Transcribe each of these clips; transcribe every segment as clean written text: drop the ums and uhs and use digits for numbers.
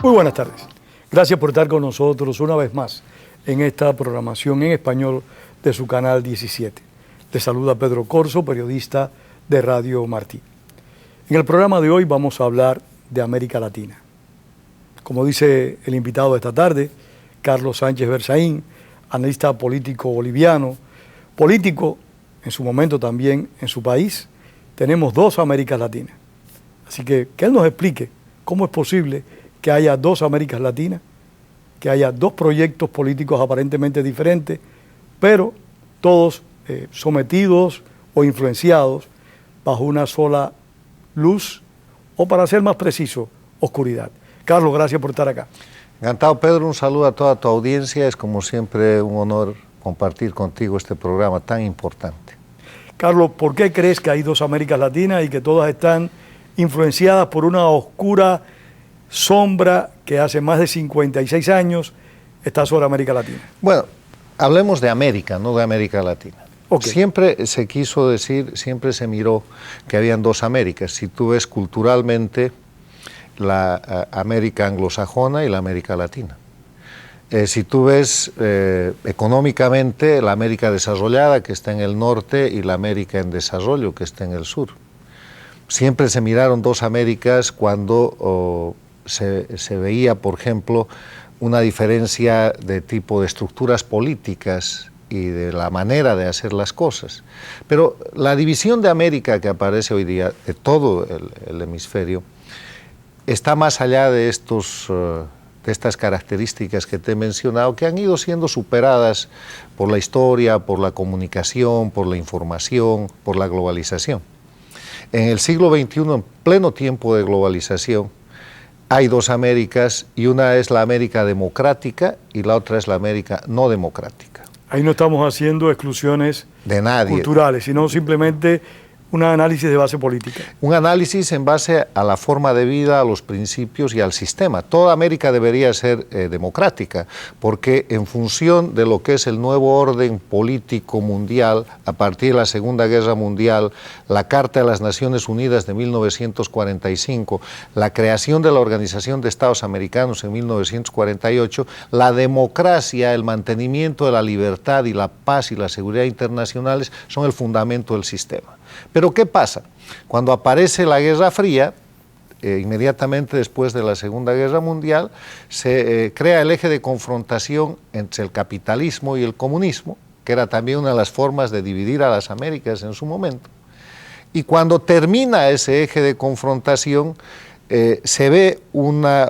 Muy buenas tardes. Gracias por estar con nosotros una vez más en esta programación en español de su canal 17. Te saluda Pedro Corso, periodista de Radio Martí. En el programa de hoy vamos a hablar de América Latina. Como dice el invitado de esta tarde, Carlos Sánchez Berzaín, analista político boliviano, político en su momento también en su país. Tenemos dos Américas Latinas. Así que él nos explique cómo es posible que haya dos Américas Latinas, que haya dos proyectos políticos aparentemente diferentes, pero todos sometidos o influenciados bajo una sola luz, o para ser más preciso, oscuridad. Carlos, gracias por estar acá. Encantado, Pedro, un saludo a toda tu audiencia. Es como siempre un honor compartir contigo este programa tan importante. Carlos, ¿por qué crees que hay dos Américas Latinas y que todas están influenciadas por una oscura sombra que hace más de 56 años está sobre América Latina? Bueno, hablemos de América, no de América Latina. Okay. Siempre se quiso decir, siempre se miró que habían dos Américas. Si tú ves culturalmente la América anglosajona y la América Latina. Si tú ves económicamente la América desarrollada, que está en el norte, y la América en desarrollo, que está en el sur. Siempre se miraron dos Américas cuando se veía, por ejemplo, una diferencia de tipo de estructuras políticas y de la manera de hacer las cosas. Pero la división de América que aparece hoy día, de todo el hemisferio, está más allá de estas características que te he mencionado, que han ido siendo superadas por la historia, por la comunicación, por la información, por la globalización. En el siglo XXI, en pleno tiempo de globalización, hay dos Américas, y una es la América democrática y la otra es la América no democrática. Ahí no estamos haciendo exclusiones de nadie, culturales, sino simplemente un análisis de base política. Un análisis en base a la forma de vida, a los principios y al sistema. Toda América debería ser democrática, porque en función de lo que es el nuevo orden político mundial, a partir de la Segunda Guerra Mundial, la Carta de las Naciones Unidas de 1945, la creación de la Organización de Estados Americanos en 1948, la democracia, el mantenimiento de la libertad y la paz y la seguridad internacionales son el fundamento del sistema. Pero ¿qué pasa? Cuando aparece la Guerra Fría, inmediatamente después de la Segunda Guerra Mundial, se crea el eje de confrontación entre el capitalismo y el comunismo, que era también una de las formas de dividir a las Américas en su momento. Y cuando termina ese eje de confrontación, se ve una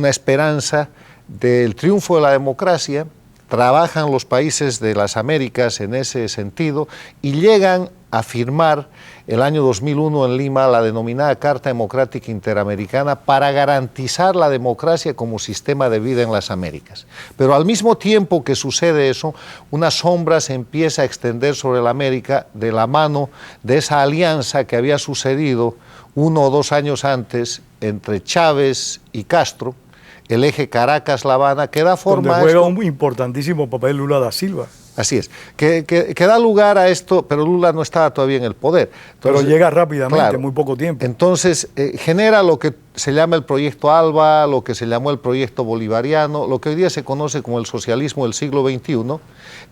esperanza del triunfo de la democracia. Trabajan los países de las Américas en ese sentido y llegan a firmar el año 2001 en Lima la denominada Carta Democrática Interamericana para garantizar la democracia como sistema de vida en las Américas. Pero al mismo tiempo que sucede eso, una sombra se empieza a extender sobre la América de la mano de esa alianza que había sucedido 1 o 2 años antes entre Chávez y Castro, el eje Caracas-La Habana, que da forma donde juega un importantísimo papel Lula da Silva. Así es, que da lugar a esto, pero Lula no estaba todavía en el poder. Entonces, pero llega rápidamente, claro, en muy poco tiempo. Entonces genera lo que se llama el proyecto ALBA, lo que se llamó el proyecto bolivariano, lo que hoy día se conoce como el socialismo del siglo XXI,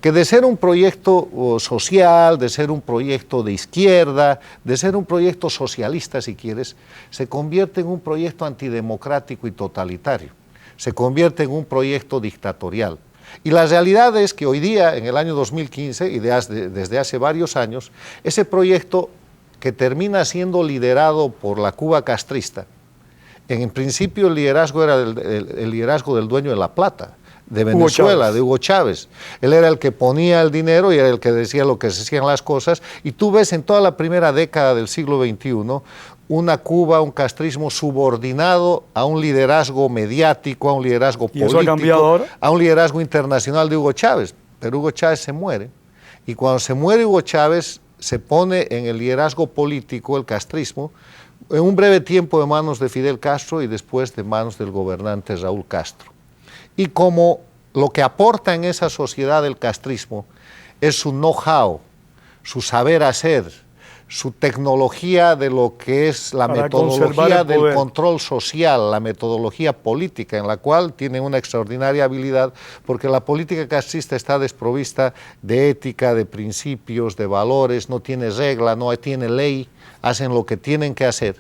que de ser un proyecto social, de ser un proyecto de izquierda, de ser un proyecto socialista si quieres, se convierte en un proyecto antidemocrático y totalitario. Se convierte en un proyecto dictatorial. Y la realidad es que hoy día, en el año 2015, y desde hace varios años, ese proyecto que termina siendo liderado por la Cuba castrista, en principio el liderazgo era el liderazgo del dueño de La Plata, de Venezuela, de Hugo Chávez. Él era el que ponía el dinero y era el que decía lo que se hacían las cosas, y tú ves en toda la primera década del siglo XXI una Cuba, un castrismo subordinado a un liderazgo mediático, a un liderazgo político, ¿y eso ha cambiado ahora? A un liderazgo internacional de Hugo Chávez. Pero Hugo Chávez se muere, y cuando se muere Hugo Chávez se pone en el liderazgo político, el castrismo, en un breve tiempo de manos de Fidel Castro y después de manos del gobernante Raúl Castro. Y como lo que aporta en esa sociedad el castrismo es su know-how, su saber hacer, su tecnología de lo que es la para metodología del control social, la metodología política, en la cual tienen una extraordinaria habilidad, porque la política castrista está desprovista de ética, de principios, de valores, no tiene regla, no tiene ley, hacen lo que tienen que hacer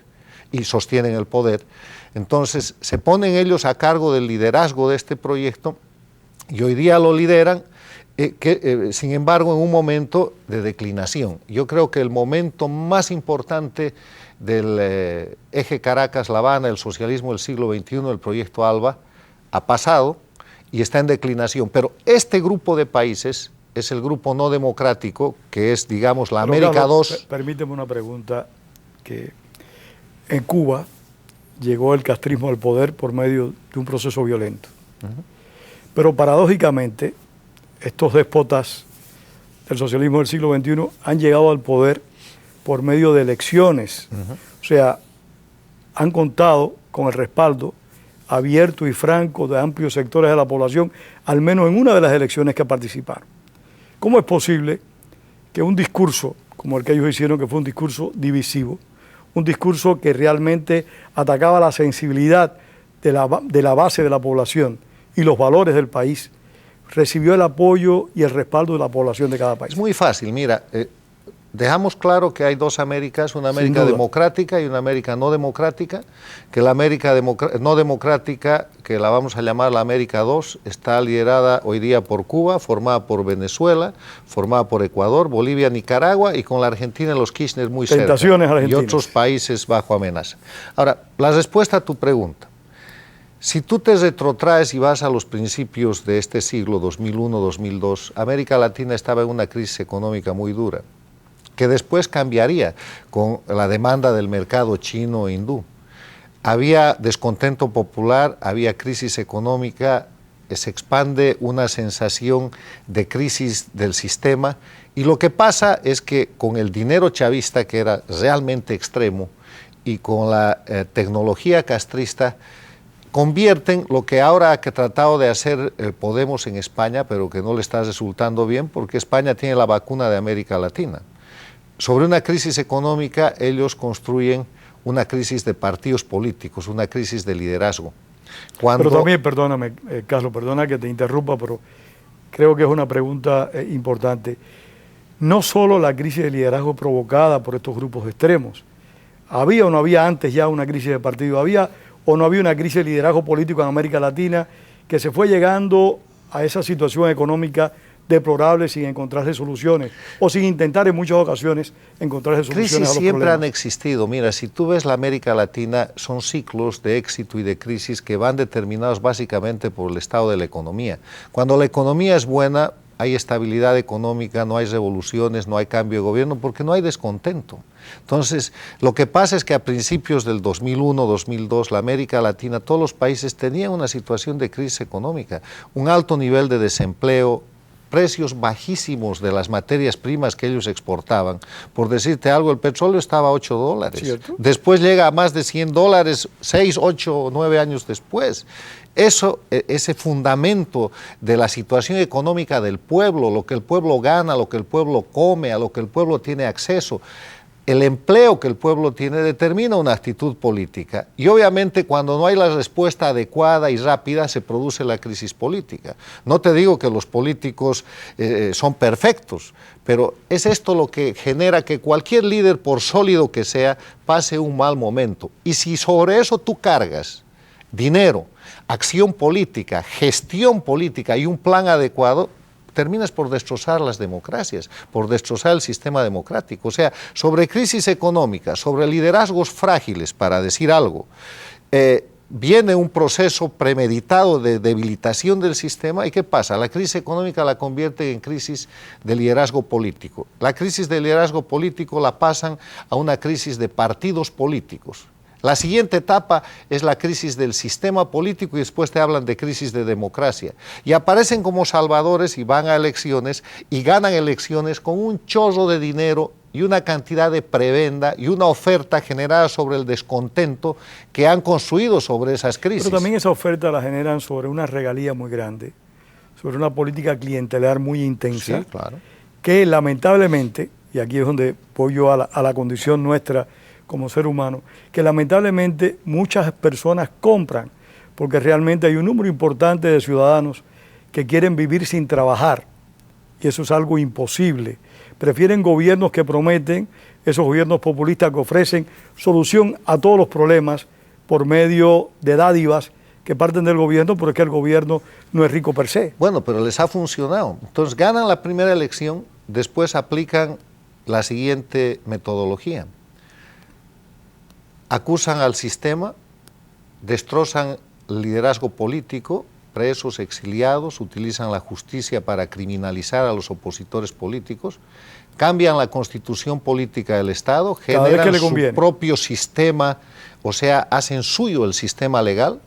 y sostienen el poder. Entonces se ponen ellos a cargo del liderazgo de este proyecto y hoy día lo lideran, sin embargo, en un momento de declinación. Yo creo que el momento más importante del eje Caracas-La Habana, el socialismo del siglo XXI, el proyecto ALBA, ha pasado y está en declinación. Pero este grupo de países es el grupo no democrático, que es, digamos, la América II. Permíteme una pregunta, que en Cuba llegó el castrismo al poder por medio de un proceso violento. Pero paradójicamente, estos déspotas del socialismo del siglo XXI han llegado al poder por medio de elecciones. O sea, han contado con el respaldo abierto y franco de amplios sectores de la población, al menos en una de las elecciones que participaron. ¿Cómo es posible que un discurso como el que ellos hicieron, que fue un discurso divisivo, un discurso que realmente atacaba la sensibilidad de la base de la población y los valores del país, recibió el apoyo y el respaldo de la población de cada país? Es muy fácil, mira, dejamos claro que hay dos Américas, una América democrática y una América no democrática, que la América no democrática, que la vamos a llamar la América II, está liderada hoy día por Cuba, formada por Venezuela, formada por Ecuador, Bolivia, Nicaragua, y con la Argentina y los Kirchner muy cerca, y otros países bajo amenaza. Ahora, la respuesta a tu pregunta. Si tú te retrotraes y vas a los principios de este siglo, 2001-2002, América Latina estaba en una crisis económica muy dura, que después cambiaría con la demanda del mercado chino e hindú. Había descontento popular, había crisis económica, se expande una sensación de crisis del sistema, y lo que pasa es que con el dinero chavista, que era realmente extremo, y con la tecnología castrista, convierten lo que ahora ha tratado de hacer Podemos en España, pero que no le está resultando bien, porque España tiene la vacuna de América Latina. Sobre una crisis económica, ellos construyen una crisis de partidos políticos, una crisis de liderazgo. Pero también, perdóname, Carlos, perdona que te interrumpa, pero creo que es una pregunta importante. No solo la crisis de liderazgo provocada por estos grupos extremos, ¿había o no había antes ya una crisis de partido? ¿Había o no había una crisis de liderazgo político en América Latina que se fue llegando a esa situación económica deplorable sin encontrarse soluciones o sin intentar en muchas ocasiones encontrarse soluciones a los problemas? Crisis siempre han existido. Mira, si tú ves la América Latina, son ciclos de éxito y de crisis que van determinados básicamente por el estado de la economía. Cuando la economía es buena, hay estabilidad económica, no hay revoluciones, no hay cambio de gobierno, porque no hay descontento. Entonces, lo que pasa es que a principios del 2001, 2002, la América Latina, todos los países tenían una situación de crisis económica, un alto nivel de desempleo, precios bajísimos de las materias primas que ellos exportaban. Por decirte algo, el petróleo estaba a $8. ¿Cierto? Después llega a más de $100, 6, 8, 9 años después. Eso, ese fundamento de la situación económica del pueblo, lo que el pueblo gana, lo que el pueblo come, a lo que el pueblo tiene acceso, el empleo que el pueblo tiene determina una actitud política. Y obviamente cuando no hay la respuesta adecuada y rápida se produce la crisis política. No te digo que los políticos son perfectos, pero es esto lo que genera que cualquier líder, por sólido que sea, pase un mal momento. Y si sobre eso tú cargas dinero, acción política, gestión política y un plan adecuado, terminas por destrozar las democracias, por destrozar el sistema democrático. O sea, sobre crisis económica, sobre liderazgos frágiles, para decir algo, viene un proceso premeditado de debilitación del sistema. ¿Y qué pasa? La crisis económica la convierte en crisis de liderazgo político. La crisis de liderazgo político la pasan a una crisis de partidos políticos. La siguiente etapa es la crisis del sistema político y después te hablan de crisis de democracia. Y aparecen como salvadores y van a elecciones y ganan elecciones con un chorro de dinero y una cantidad de prebenda y una oferta generada sobre el descontento que han construido sobre esas crisis. Pero también esa oferta la generan sobre una regalía muy grande, sobre una política clientelar muy intensa, sí, claro, que lamentablemente y aquí es donde voy yo a la condición nuestra como ser humano, que lamentablemente muchas personas compran, porque realmente hay un número importante de ciudadanos que quieren vivir sin trabajar, y eso es algo imposible. Prefieren gobiernos que prometen, esos gobiernos populistas que ofrecen solución a todos los problemas por medio de dádivas que parten del gobierno, pero es que el gobierno no es rico per se. Bueno, pero les ha funcionado. Entonces ganan la primera elección, después aplican la siguiente metodología. Acusan al sistema, destrozan el liderazgo político, presos, exiliados, utilizan la justicia para criminalizar a los opositores políticos, cambian la constitución política del Estado, generan su propio sistema, o sea, hacen suyo el sistema legal,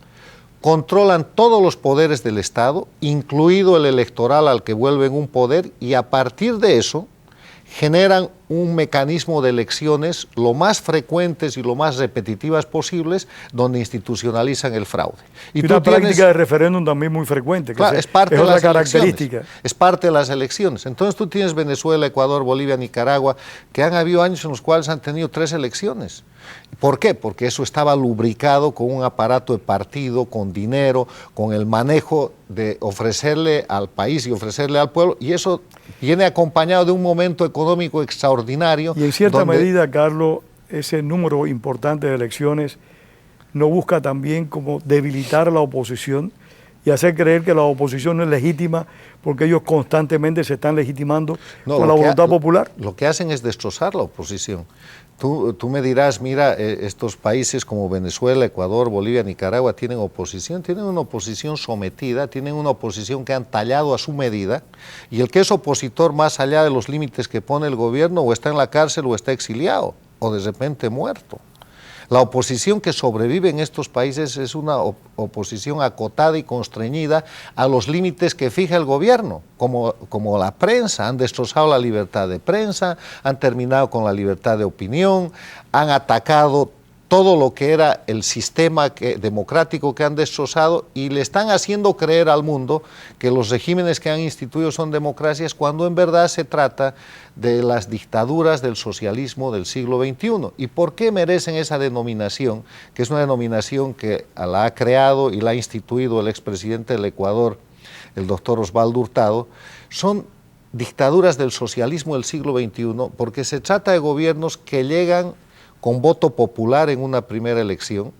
controlan todos los poderes del Estado, incluido el electoral al que vuelven un poder, y a partir de eso generan un mecanismo de elecciones lo más frecuentes y lo más repetitivas posibles, donde institucionalizan el fraude. Y una práctica de referéndum también muy frecuente, que claro, es parte es de otra las característica. Es parte de las elecciones. Entonces tú tienes Venezuela, Ecuador, Bolivia, Nicaragua, que han habido años en los cuales han tenido 3 elecciones. ¿Por qué? Porque eso estaba lubricado con un aparato de partido, con dinero, con el manejo de ofrecerle al país y ofrecerle al pueblo, y eso viene acompañado de un momento económico extraordinario. Y en cierta medida, Carlos, ese número importante de elecciones no busca también como debilitar a la oposición y hacer creer que la oposición no es legítima, porque ellos constantemente se están legitimando con la voluntad popular. Lo que hacen es destrozar la oposición. Tú me dirás, mira, estos países como Venezuela, Ecuador, Bolivia, Nicaragua tienen una oposición sometida, tienen una oposición que han tallado a su medida, y el que es opositor más allá de los límites que pone el gobierno o está en la cárcel o está exiliado o de repente muerto. La oposición que sobrevive en estos países es una oposición acotada y constreñida a los límites que fija el gobierno, como la prensa. Han destrozado la libertad de prensa, han terminado con la libertad de opinión, han atacado todo lo que era el sistema democrático que han destrozado, y le están haciendo creer al mundo que los regímenes que han instituido son democracias, cuando en verdad se trata de las dictaduras del socialismo del siglo XXI. ¿Y por qué merecen esa denominación? Que es una denominación que la ha creado y la ha instituido el expresidente del Ecuador, el doctor Osvaldo Hurtado. Son dictaduras del socialismo del siglo XXI porque se trata de gobiernos que llegan con voto popular en una primera elección,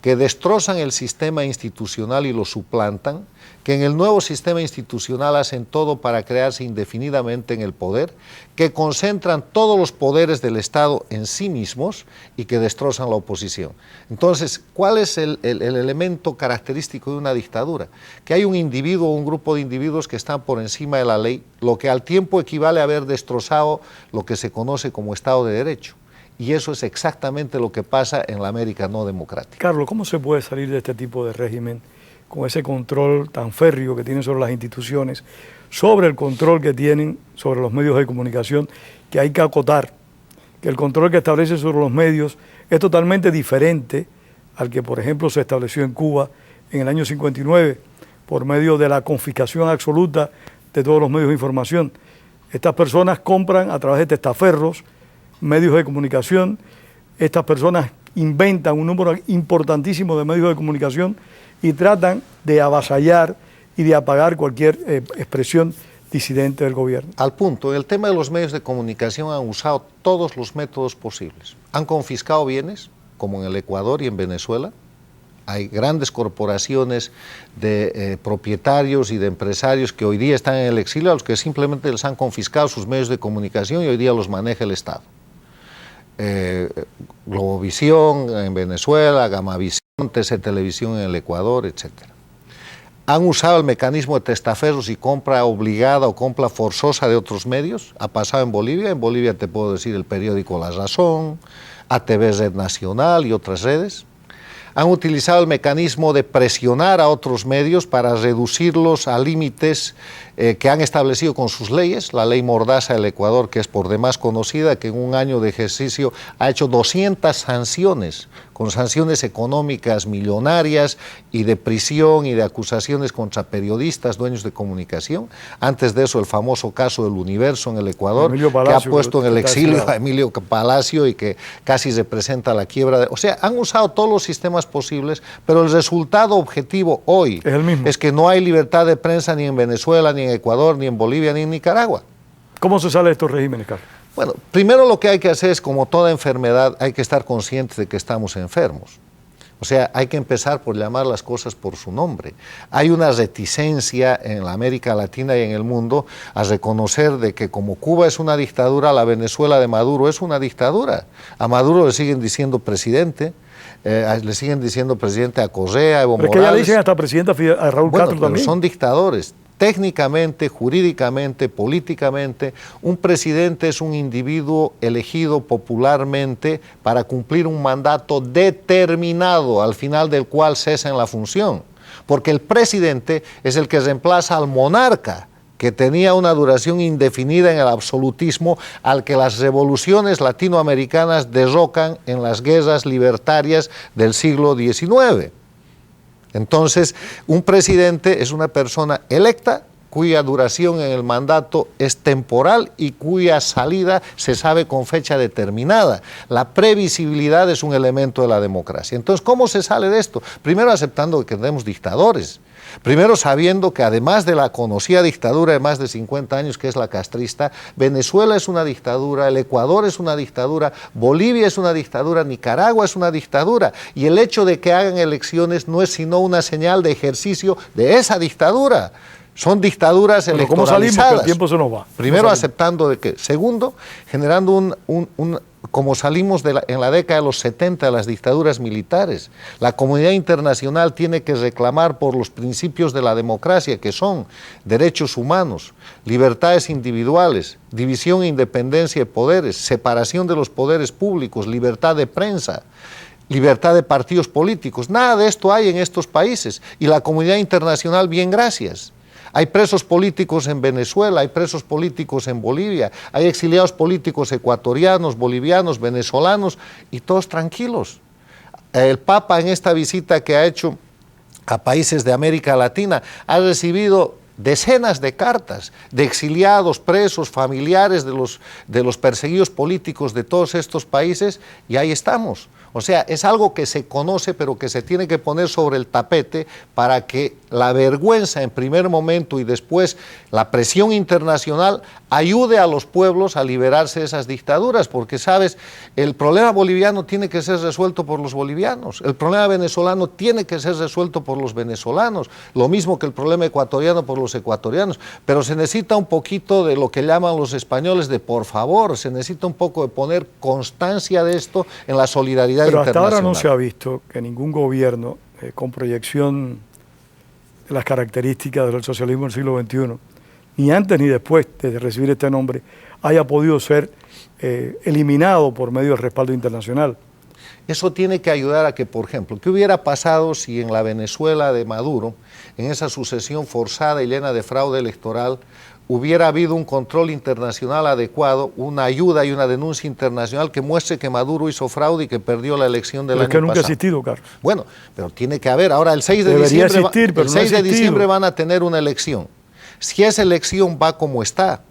que destrozan el sistema institucional y lo suplantan, que en el nuevo sistema institucional hacen todo para crearse indefinidamente en el poder, que concentran todos los poderes del Estado en sí mismos y que destrozan la oposición. Entonces, ¿cuál es el elemento característico de una dictadura? Que hay un individuo o un grupo de individuos que están por encima de la ley, lo que al tiempo equivale a haber destrozado lo que se conoce como Estado de Derecho. Y eso es exactamente lo que pasa en la América no democrática. Carlos, ¿cómo se puede salir de este tipo de régimen con ese control tan férreo que tienen sobre las instituciones, sobre el control que tienen sobre los medios de comunicación, que hay que acotar, que el control que establece sobre los medios es totalmente diferente al que, por ejemplo, se estableció en Cuba en el año 59 por medio de la confiscación absoluta de todos los medios de información? Estas personas compran a través de testaferros medios de comunicación, estas personas inventan un número importantísimo de medios de comunicación y tratan de avasallar y de apagar cualquier expresión disidente del gobierno. Al punto, en el tema de los medios de comunicación han usado todos los métodos posibles. Han confiscado bienes, como en el Ecuador y en Venezuela. Hay grandes corporaciones de propietarios y de empresarios que hoy día están en el exilio, a los que simplemente les han confiscado sus medios de comunicación y hoy día los maneja el Estado. Globovisión en Venezuela, Gamavisión, TC Televisión en el Ecuador, etc. Han usado el mecanismo de testaferros y compra obligada o compra forzosa de otros medios. Ha pasado en Bolivia te puedo decir el periódico La Razón, ATV Red Nacional y otras redes. Han utilizado el mecanismo de presionar a otros medios para reducirlos a límites que han establecido con sus leyes, la ley Mordaza del Ecuador, que es por demás conocida, que en un año de ejercicio ha hecho 200 sanciones, con sanciones económicas millonarias y de prisión y de acusaciones contra periodistas, dueños de comunicación. Antes de eso, el famoso caso del Universo en el Ecuador, que ha puesto en el exilio a Emilio Palacio y que casi representa la quiebra. O sea, han usado todos los sistemas posibles, pero el resultado objetivo hoy es el mismo. Es que no hay libertad de prensa ni en Venezuela, ni en Ecuador, ni en Bolivia, ni en Nicaragua. ¿Cómo se sale de estos regímenes, Carlos? Bueno, primero lo que hay que hacer es, como toda enfermedad, hay que estar conscientes de que estamos enfermos. O sea, hay que empezar por llamar las cosas por su nombre. Hay una reticencia en la América Latina y en el mundo a reconocer de que como Cuba es una dictadura, la Venezuela de Maduro es una dictadura. A Maduro le siguen diciendo presidente, le siguen diciendo presidente a Correa, a Evo Morales. Pero es que ya le dicen hasta presidente a Raúl Castro también. Son dictadores. Técnicamente, jurídicamente, políticamente, un presidente es un individuo elegido popularmente para cumplir un mandato determinado, al final del cual cesa en la función. Porque el presidente es el que reemplaza al monarca, que tenía una duración indefinida en el absolutismo, al que las revoluciones latinoamericanas derrocan en las guerras libertarias del siglo XIX. Entonces, un presidente es una persona electa cuya duración en el mandato es temporal y cuya salida se sabe con fecha determinada. La previsibilidad es un elemento de la democracia. Entonces, ¿cómo se sale de esto? Primero aceptando que tenemos dictadores. Primero sabiendo que además de la conocida dictadura de más de 50 años, que es la castrista, Venezuela es una dictadura, el Ecuador es una dictadura, Bolivia es una dictadura, Nicaragua es una dictadura. Y el hecho de que hagan elecciones no es sino una señal de ejercicio de esa dictadura. Son dictaduras electoralizadas. ¿Cómo salimos? Que el tiempo se nos va. Primero, aceptando de que. Segundo, generando como salimos en la década de los 70 de las dictaduras militares. La comunidad internacional tiene que reclamar por los principios de la democracia, que son derechos humanos, libertades individuales, división e independencia de poderes, separación de los poderes públicos, libertad de prensa, libertad de partidos políticos. Nada de esto hay en estos países. Y la comunidad internacional, bien, gracias. Hay presos políticos en Venezuela, hay presos políticos en Bolivia, hay exiliados políticos ecuatorianos, bolivianos, venezolanos, y todos tranquilos. El Papa, en esta visita que ha hecho a países de América Latina, ha recibido decenas de cartas de exiliados, presos, familiares de los perseguidos políticos de todos estos países, y ahí estamos. O sea, es algo que se conoce, pero que se tiene que poner sobre el tapete para que la vergüenza en primer momento y después la presión internacional ayude a los pueblos a liberarse de esas dictaduras, porque, ¿sabes?, el problema boliviano tiene que ser resuelto por los bolivianos, el problema venezolano tiene que ser resuelto por los venezolanos, lo mismo que el problema ecuatoriano por los ecuatorianos, pero se necesita un poquito de lo que llaman los españoles de por favor, se necesita un poco de poner constancia de esto en la solidaridad internacional. Pero hasta ahora no se ha visto que ningún gobierno con proyección de las características del socialismo del siglo XXI, ni antes ni después de recibir este nombre, haya podido ser eliminado por medio del respaldo internacional. Eso tiene que ayudar a que, por ejemplo, ¿qué hubiera pasado si en la Venezuela de Maduro, en esa sucesión forzada y llena de fraude electoral, hubiera habido un control internacional adecuado, una ayuda y una denuncia internacional que muestre que Maduro hizo fraude y que perdió la elección del año pasado? Es que nunca ha existido, Carlos. Bueno, pero tiene que haber. Ahora, el 6 de Debería diciembre, existir, pero el 6 no ha de diciembre van a tener una elección. Si esa elección va como está,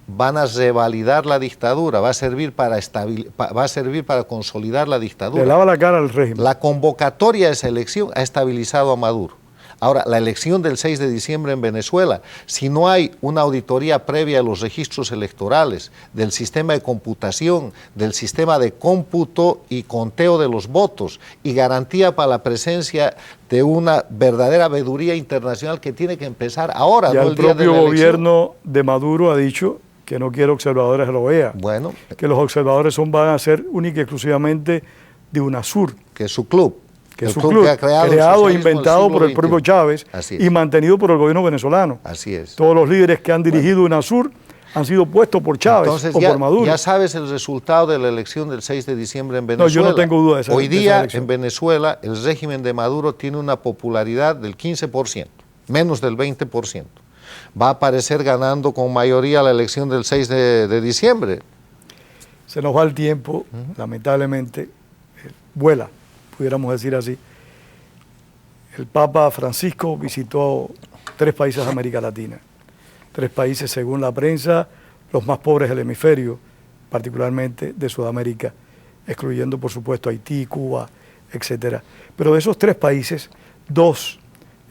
van a revalidar la dictadura, va a servir para consolidar la dictadura. Le lava la cara al régimen. La convocatoria de esa elección ha estabilizado a Maduro. Ahora, la elección del 6 de diciembre en Venezuela, si no hay una auditoría previa de los registros electorales, del sistema de computación, del sistema de cómputo y conteo de los votos, y garantía para la presencia de una verdadera veeduría internacional que tiene que empezar ahora, ya no el propio gobierno de Maduro ha dicho que no quiere observadores de la OEA, bueno, que los observadores van a ser única y exclusivamente de UNASUR, que es su club. Que es un club que creado e inventado por el propio Chávez y mantenido por el gobierno venezolano. Así es. Todos los líderes que han dirigido UNASUR han sido puestos por Chávez o por Maduro. Ya sabes el resultado de la elección del 6 de diciembre en Venezuela. No, yo no tengo duda de esa Hoy día de esa elección. En Venezuela el régimen de Maduro tiene una popularidad del 15%, menos del 20%. va a aparecer ganando con mayoría la elección del 6 de diciembre. Se nos va el tiempo, lamentablemente, vuela, pudiéramos decir así. El Papa Francisco visitó 3 países de América Latina, 3 países, según la prensa, los más pobres del hemisferio, particularmente de Sudamérica, excluyendo, por supuesto, Haití, Cuba, etc. Pero de esos 3 países, 2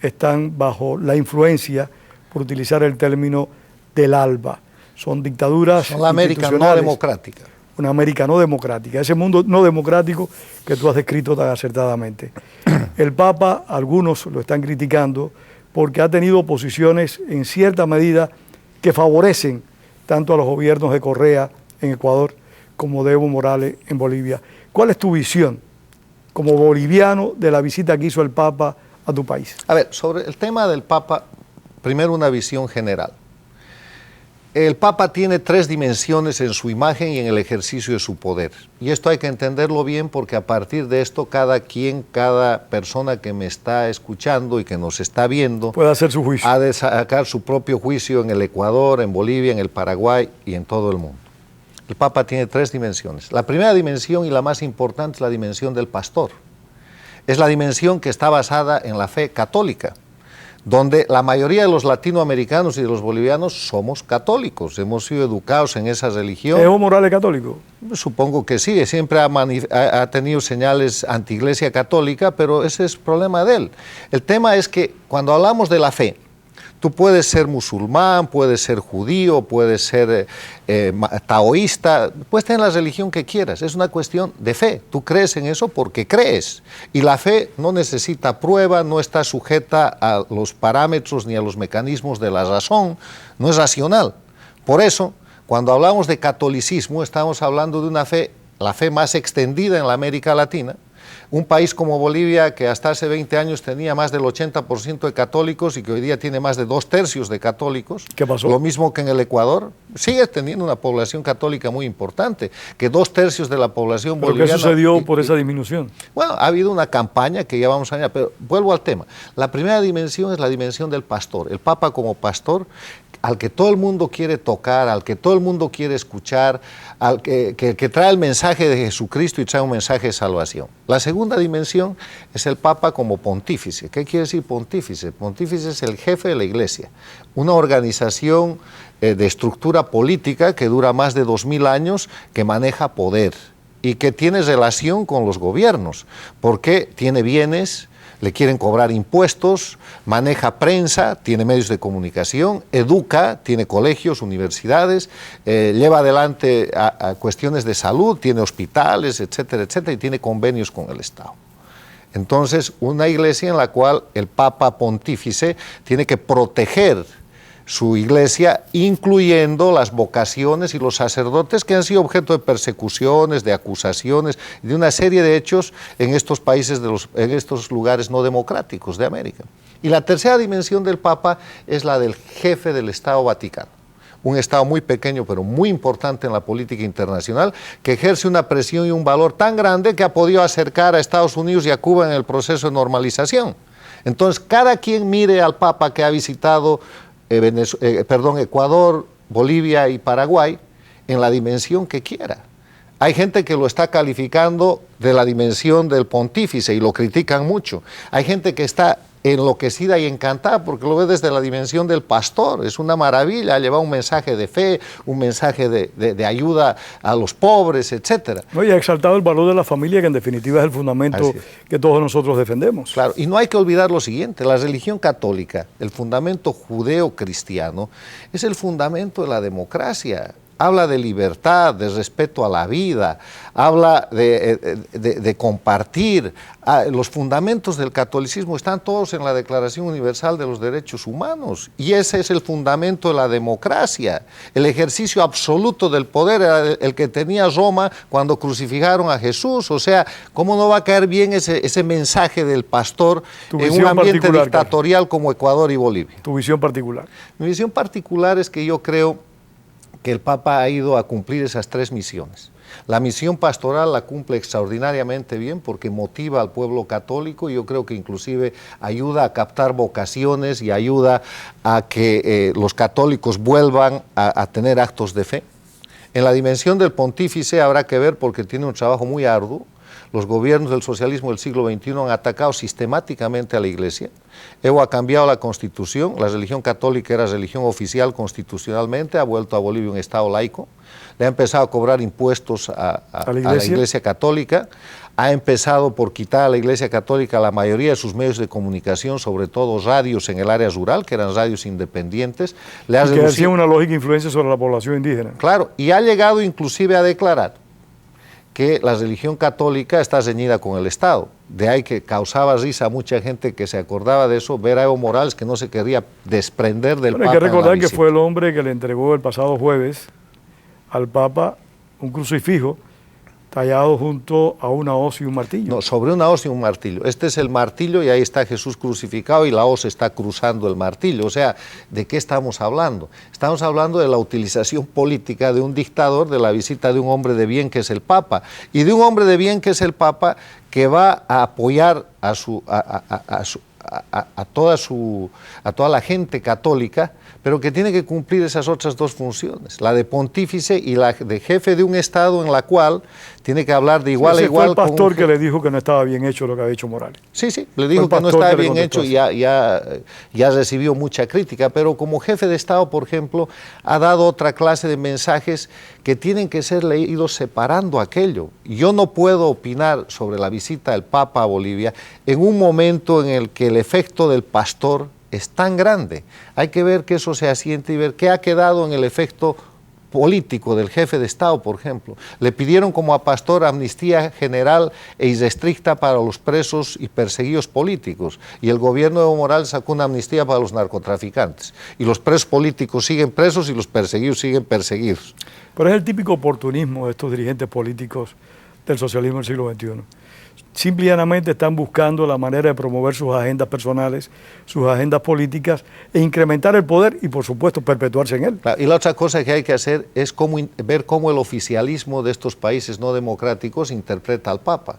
están bajo la influencia, por utilizar el término, del ALBA. Son dictaduras Son la América no democrática. Una América no democrática, ese mundo no democrático que tú has descrito tan acertadamente. El Papa, algunos lo están criticando porque ha tenido posiciones en cierta medida que favorecen tanto a los gobiernos de Correa en Ecuador como de Evo Morales en Bolivia. ¿Cuál es tu visión como boliviano de la visita que hizo el Papa a tu país? A ver, sobre el tema del Papa, primero una visión general. El Papa tiene 3 dimensiones en su imagen y en el ejercicio de su poder. Y esto hay que entenderlo bien porque a partir de esto cada persona que me está escuchando y que nos está viendo puede hacer su juicio. Ha de sacar su propio juicio en el Ecuador, en Bolivia, en el Paraguay y en todo el mundo. El Papa tiene 3 dimensiones. La primera dimensión y la más importante es la dimensión del pastor. Es la dimensión que está basada en la fe católica, donde la mayoría de los latinoamericanos y de los bolivianos somos católicos, hemos sido educados en esa religión. ¿Es Evo Morales católico? Supongo que sí, siempre ha tenido señales anti-iglesia católica, pero ese es problema de él. El tema es que cuando hablamos de la fe, tú puedes ser musulmán, puedes ser judío, puedes ser taoísta, puedes tener la religión que quieras, es una cuestión de fe. Tú crees en eso porque crees. Y la fe no necesita prueba, no está sujeta a los parámetros ni a los mecanismos de la razón, no es racional. Por eso, cuando hablamos de catolicismo, estamos hablando de una fe, la fe más extendida en la América Latina. Un país como Bolivia, que hasta hace 20 años tenía más del 80% de católicos y que hoy día tiene más de 2/3 de católicos. ¿Qué pasó? Lo mismo que en el Ecuador, sigue teniendo una población católica muy importante, que 2/3 de la población boliviana... ¿Pero qué sucedió por esa disminución? Bueno, ha habido una campaña que ya vamos a ver, pero vuelvo al tema. La primera dimensión es la dimensión del pastor. El Papa como pastor, al que todo el mundo quiere tocar, al que todo el mundo quiere escuchar, al que trae el mensaje de Jesucristo y trae un mensaje de salvación. La segunda dimensión es el Papa como pontífice. ¿Qué quiere decir pontífice? Pontífice es el jefe de la Iglesia, una organización de estructura política que dura más de 2000 años, que maneja poder y que tiene relación con los gobiernos, porque tiene bienes, le quieren cobrar impuestos, maneja prensa, tiene medios de comunicación, educa, tiene colegios, universidades, lleva adelante a cuestiones de salud, tiene hospitales, etcétera, etcétera, y tiene convenios con el Estado. Entonces, una iglesia en la cual el Papa Pontífice tiene que proteger su iglesia, incluyendo las vocaciones y los sacerdotes que han sido objeto de persecuciones, de acusaciones, de una serie de hechos en estos países, en estos lugares no democráticos de América. Y la tercera dimensión del Papa es la del jefe del Estado Vaticano. Un Estado muy pequeño, pero muy importante en la política internacional, que ejerce una presión y un valor tan grande que ha podido acercar a Estados Unidos y a Cuba en el proceso de normalización. Entonces, cada quien mire al Papa que ha visitado Ecuador, Bolivia y Paraguay en la dimensión que quiera. Hay gente que lo está calificando de la dimensión del pontífice y lo critican mucho. Hay gente que está enloquecida y encantada porque lo ve desde la dimensión del pastor. Es una maravilla, lleva un mensaje de fe, un mensaje de ayuda a los pobres, etc. No, y ha exaltado el valor de la familia, que en definitiva es el fundamento que todos nosotros defendemos. Claro, y no hay que olvidar lo siguiente, la religión católica, el fundamento judeo-cristiano, es el fundamento de la democracia. Habla de libertad, de respeto a la vida, habla de compartir. Los fundamentos del catolicismo están todos en la Declaración Universal de los Derechos Humanos y ese es el fundamento de la democracia. El ejercicio absoluto del poder era el que tenía Roma cuando crucificaron a Jesús. O sea, ¿cómo no va a caer bien ese mensaje del pastor en un ambiente dictatorial como Ecuador y Bolivia? Tu visión particular. Mi visión particular es que yo creo que el Papa ha ido a cumplir esas 3 misiones. La misión pastoral la cumple extraordinariamente bien porque motiva al pueblo católico y yo creo que inclusive ayuda a captar vocaciones y ayuda a que los católicos vuelvan a tener actos de fe. En la dimensión del pontífice habrá que ver porque tiene un trabajo muy arduo. Los gobiernos del socialismo del siglo XXI han atacado sistemáticamente a la Iglesia. Evo ha cambiado la Constitución, la religión católica era religión oficial constitucionalmente, ha vuelto a Bolivia un Estado laico, le ha empezado a cobrar impuestos a la Iglesia Católica, ha empezado por quitar a la Iglesia Católica la mayoría de sus medios de comunicación, sobre todo radios en el área rural, que eran radios independientes. Que hacían una lógica influencia sobre la población indígena. Claro, y ha llegado inclusive a declarar que la religión católica está reñida con el Estado. De ahí que causaba risa a mucha gente que se acordaba de eso, ver a Evo Morales que no se quería desprender del Papa. Hay que recordar que fue el hombre que le entregó el pasado jueves al Papa un crucifijo tallado junto a una hoz y un martillo. No, sobre una hoz y un martillo. Este es el martillo y ahí está Jesús crucificado y la hoz está cruzando el martillo. O sea, ¿de qué estamos hablando? Estamos hablando de la utilización política de un dictador, de la visita de un hombre de bien que es el Papa, y de un hombre de bien que es el Papa que va a apoyar a toda la gente católica, pero que tiene que cumplir esas otras dos funciones, la de pontífice y la de jefe de un Estado, en la cual tiene que hablar de igual a igual. Fue el pastor que le dijo que no estaba bien hecho lo que había hecho Morales. Sí, le dijo que no estaba bien hecho y ya recibió mucha crítica, pero como jefe de Estado, por ejemplo, ha dado otra clase de mensajes que tienen que ser leídos separando aquello. Yo no puedo opinar sobre la visita del Papa a Bolivia en un momento en el que el efecto del pastor es tan grande. Hay que ver que eso se asiente y ver qué ha quedado en el efecto político del jefe de Estado, por ejemplo. Le pidieron como a pastor amnistía general e irrestricta para los presos y perseguidos políticos, y el gobierno de Evo Morales sacó una amnistía para los narcotraficantes, y los presos políticos siguen presos y los perseguidos siguen perseguidos. Pero es el típico oportunismo de estos dirigentes políticos del socialismo del siglo XXI. Simple y llanamente están buscando la manera de promover sus agendas personales, sus agendas políticas e incrementar el poder y, por supuesto, perpetuarse en él. Y la otra cosa que hay que hacer es ver cómo el oficialismo de estos países no democráticos interpreta al Papa.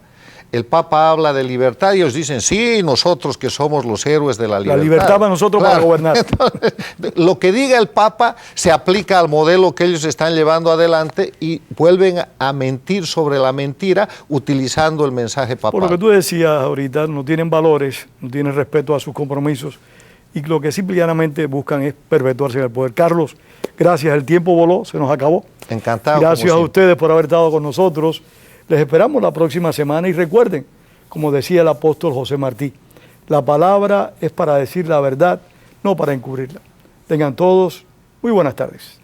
El Papa habla de libertad y ellos dicen, sí, nosotros que somos los héroes de la libertad. La libertad para nosotros, claro, para gobernar. Entonces, lo que diga el Papa se aplica al modelo que ellos están llevando adelante y vuelven a mentir sobre la mentira utilizando el mensaje papal. Por lo que tú decías ahorita, no tienen valores, no tienen respeto a sus compromisos y lo que simplemente buscan es perpetuarse en el poder. Carlos, gracias, el tiempo voló, se nos acabó. Encantado. Gracias a ustedes por haber estado con nosotros. Les esperamos la próxima semana y recuerden, como decía el apóstol José Martí, la palabra es para decir la verdad, no para encubrirla. Tengan todos muy buenas tardes.